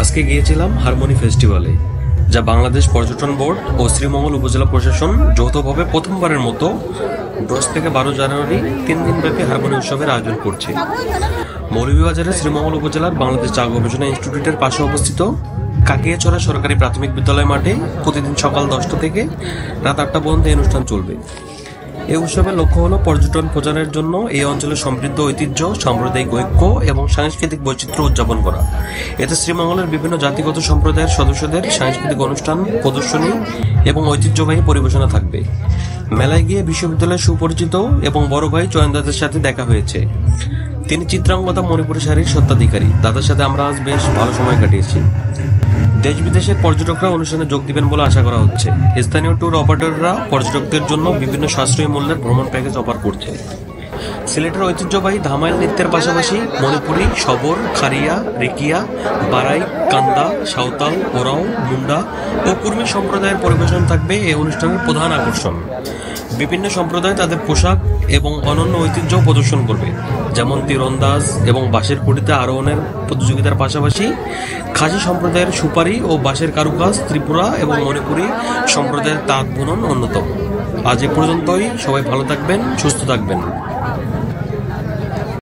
আজকে গিয়েছিলাম হারমোনি ফেস্টিভ্যালে, যা বাংলাদেশ পর্যটন বোর্ড ও শ্রীমঙ্গল উপজেলা প্রশাসন যৌথভাবে প্রথমবারের মতো 10 থেকে 12 জানুয়ারি 3 দিনব্যাপী হারমোনি উৎসবের আয়োজন করছে। মৌলভীবাজারের শ্রীমঙ্গল উপজেলার বাংলাদেশ চা গবেষণা ইনস্টিটিউটের পাশে অবস্থিত কাকিয়াছড়া সরকারি প্রাথমিক বিদ্যালয় মাঠে প্রতিদিন সকাল 10টা থেকে রাত 8টা পর্যন্ত এই অনুষ্ঠান চলবে। এই উৎসবের লক্ষ্য হল পর্যটন প্রচারের জন্য এই অঞ্চলের সমৃদ্ধ ঐতিহ্য, সাম্প্রদায়িক ঐক্য এবং সাংস্কৃতিক বৈচিত্র্য উদযাপন করা। এতে শ্রীমঙ্গলের বিভিন্ন জাতিগত সম্প্রদায়ের সদস্যদের সাংস্কৃতিক অনুষ্ঠান, প্রদর্শনী এবং ঐতিহ্যবাহী পরিবেশনা থাকবে। মেলায় গিয়ে বিশ্ববিদ্যালয়ের সুপরিচিত এবং বড় ভাই চয়ন দাসের সাথে দেখা হয়েছে। তিনি চিত্রাঙ্গদা মণিপুরী শাড়ির স্বত্বাধিকারী। দাদার সাথে আমরা আজ বেশ ভালো সময় কাটিয়েছি। দেশ বিদেশের পর্যটকরা অনুষ্ঠানে যোগ দিবেন বলে আশা করা হচ্ছে। স্থানীয় ট্যুর অপারেটররা পর্যটকদের জন্য বিভিন্ন সাশ্রয়ী মূল্যের ভ্রমণ প্যাকেজ অফার করছে। সিলেটের ঐতিহ্যবাহী ধামাইল নৃত্যের পাশাপাশি মণিপুরী, শবর, খারিয়া, রেকিয়া, বারাই, কান্দা, সাঁওতাল, ওরাও, মুন্ডা ও কুর্মী সম্প্রদায়ের পরিবেশন থাকবে এই অনুষ্ঠানের প্রধান আকর্ষণ। বিভিন্ন সম্প্রদায় তাদের পোশাক এবং অনন্য ঐতিহ্য প্রদর্শন করবে, যেমন তীরন্দাজ এবং বাঁশের কুটিতে আরোহণের প্রতিযোগিতার পাশাপাশি খাসি সম্প্রদায়ের সুপারি ও বাঁশের কারুকাজ, ত্রিপুরা এবং মণিপুরী সম্প্রদায়ের তাঁত বুনন অন্যতম। আজ এ পর্যন্তই। সবাই ভালো থাকবেন, সুস্থ থাকবেন।